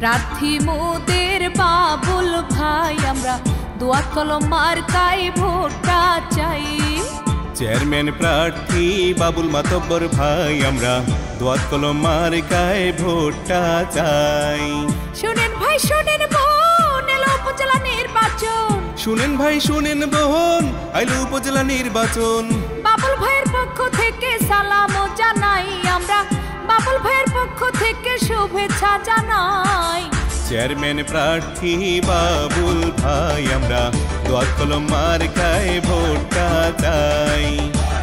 প্রার্থী মোদের বাবুল ভাই আমরা দোয়াত কলম মার্কায় ভোটটা চাই। চেয়ারম্যান প্রার্থী বাবুল মাতব্বর ভাই আমরা দোয়াত কলম মার্কায় ভোটটা চাই। শুনেন ভাই শুনেন বোন এলো উপজেলা নির্বাচন। শুনেন ভাই শুনেন বোন আইলো উপজেলা নির্বাচন। বাবুল ভাইয়ের পক্ষ থেকে সালাম জানাই আমরা, বাবুল ভাইয়ের পক্ষ থেকে শুভেচ্ছা জানাই। চেয়ারম্যান প্রার্থী বাবুল ভাই আমরা দোয়াত কলম মার্কায় ভোটটা চাই।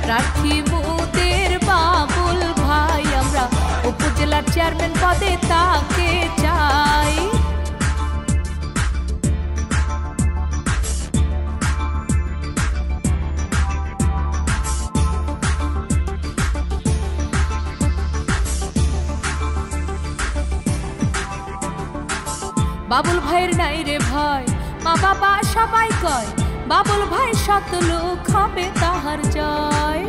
প্রার্থী মোদের বাবুল ভাই আমরা উপজেলার চেয়ারম্যান পদে তাকে চাই। বাবুল ভাইয়ের নাই রে ভয়, মা বাবা সবাই কয় বাবুল ভাই শত লোক হবে তাহার জয়।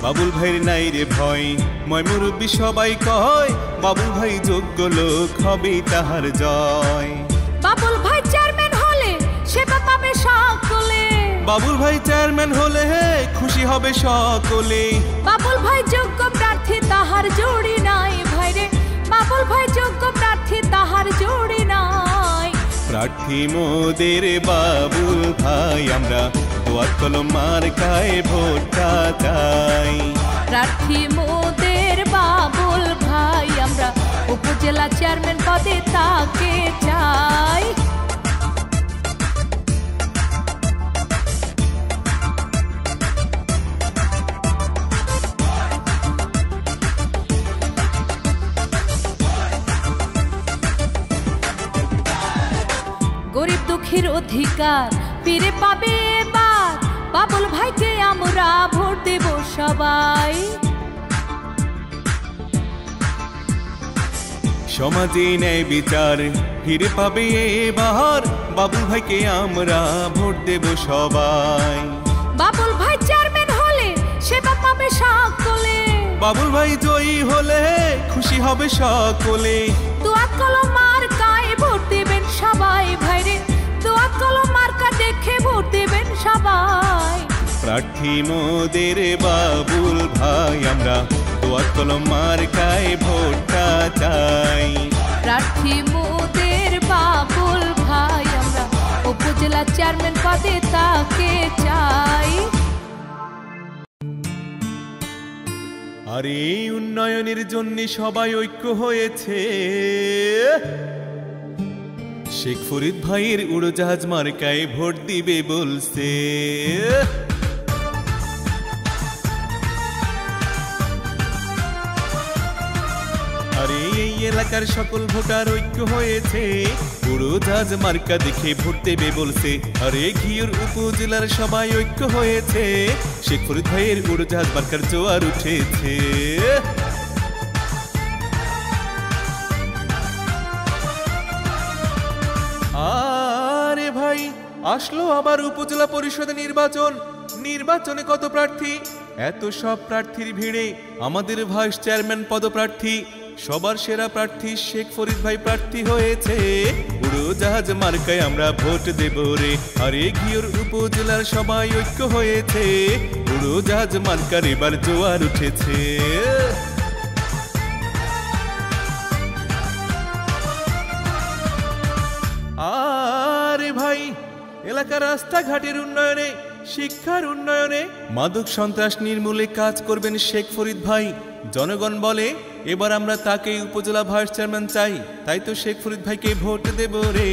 বাবুল ভাইয়ের নাই রে ভয়, ময় মুরব্বী সবাই কয় বাবুল ভাই যোগ্য লোক হবে তাহার জয়। বাবুল ভাই চেয়ারম্যান হলে সেবা পাবে সকলে, বাবুল ভাই চেয়ারম্যান হলে খুশি হবে সকলে। বাবুল ভাই যোগ্য প্রার্থী তাহার জুড়ি নাই ভাইরে, বাবুল ভাই যোগ্য প্রার্থী তাহার জুড়ি নাই। প্রার্থী মোদের বাবুল ভাই আমরা দোয়াত কলম মার্কায় ভোটটা চাই। প্রার্থী মোদের বাবুল ভাই আমরা উপজেলা চেয়ারম্যান পদে তাকে চাই। গরিব দুঃখীর অধিকার ফিরে পাবে এবার, বাবুল ভাইকে আমরা ভোট দেব সবাই। সমাজে ন্যায় বিচার ফিরে পাবে এবার, বাবুল ভাইকে আমরা ভোট দেব সবাই। বাবুল ভাই চেয়ারম্যান হলে সেবা পাবে সকলে, বাবুল ভাই জয়ী হলে খুশি হবে সকলে। দোয়াত কলম মার্কায় ভোট দেবেন সবাই ভাইরে, দোয়াত কলম মার্কা দেখে ভোট দেবেন সবাই। প্রার্থী মোদের বাবুল ভাই আমরা দোয়াত কলম মার্কায় ভোটটা চাই। প্রার্থী মোদের বাবুল ভাই আমরা উপজেলা চেয়ারম্যান পদে তাকে চাই। আর এই উন্নয়নের জন্য সবাই ঐক্য হয়েছে, শেখ ফরিদ ভাইয়ের উড়োজাহাজ মার্কায় ভোট দিবে বলছে। আরে এই এলাকার সকল ভোটার ঐক্য হয়েছে, উড়োজাহাজ মার্কা দেখে ভোট দেবে বলছে। আরে ঘিওর উপজেলার সবাই ঐক্য হয়েছে, শেখ ফরিদ ভাইয়ের উড়োজাহাজ মার্কার জোয়ার উঠেছে। আরে ভাই আসলো আবার উপজেলা পরিষদ নির্বাচন, নির্বাচনে কত প্রার্থী, এত সব প্রার্থীর ভিড়ে আমাদের ভাইস চেয়ারম্যান পদপ্রার্থী সবার সেরা প্রার্থী শেখ ফরিদ ভাই প্রার্থী হয়েছে। উড়োজাহাজ মার্কায় আমরা ভোট দেব রে। আরে ঘিওর উপজেলার সবাই ঐক্য হয়েছে, উড়োজাহাজ মার্কার এবার জোয়ার উঠেছে। আরে ভাই এলাকার রাস্তাঘাটের উন্নয়নে, শিক্ষার উন্নয়নে, মাদক সন্ত্রাস নির্মূলে কাজ করবেন শেখ ফরিদ ভাই। জনগণ বলে এবার আমরা তাকেই উপজেলা ভাইস চেয়ারম্যান চাই, তাই তো শেখ ফরিদ ভাইকে ভোট দেব রে।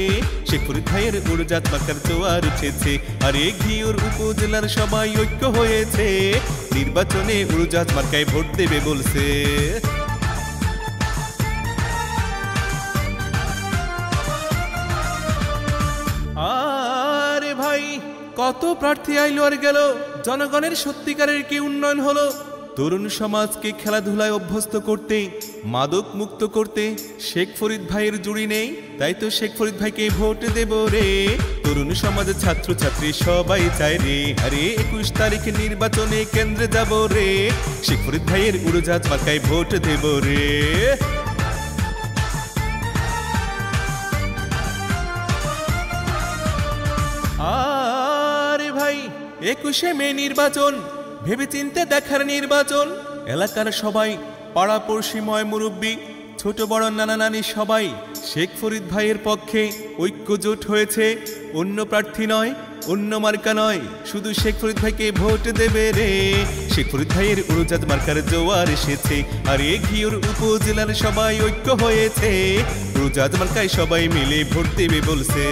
শেখ ফরিদ ভাইয়ের উড়োজাহাজ মার্কার জোয়ার উঠেছে। আর এই ঘিওর উপজেলার সবাই ঐক্য হয়েছে, নির্বাচনে উড়োজাহাজ মার্কায় ভোট দেবে বলছে। আরে ভাই কত প্রার্থী আইলো আর গেল, জনগণের সত্যিকারের কি উন্নয়ন হলো? তরুণ সমাজকে খেলাধুলায় অভ্যস্ত করতে, মাদক মুক্ত করতে শেখ ফরিদ ভাইয়ের জুড়ি নেই। তাই তো শেখ ফরিদ ভাইকে ভোট দেব রে। তরুণ সমাজের ছাত্রছাত্রী সবাই চায় রে, আরে 21 তারিখে নির্বাচনে কেন্দ্রে যাব রে। শেখ ফরিদ ভাইয়ের উড়োজাহাজ মার্কায় ভোট দেব রে। আরে ভাই 21শে মে নির্বাচন, ভেবেচিন্তে দেখার নির্বাচন। এলাকার সবাই, পাড়াপড়শি ময় মুরব্বী, ছোট বড় নানা নানি সবাই শেখ ফরিদ ভাইয়ের পক্ষে ঐক্যজোট হয়েছে। অন্য প্রার্থী নয়, অন্য মার্কা নয়, শুধু শেখ ফরিদ ভাইকে ভোট দেবে রে। শেখ ফরিদ ভাইয়ের উড়োজাহাজ মার্কার জোয়ার এসেছে, আর এ ঘিওর উপজেলার সবাই ঐক্য হয়েছে। উড়োজাহাজ মার্কায় সবাই মিলে ভোট দেবে বলছে।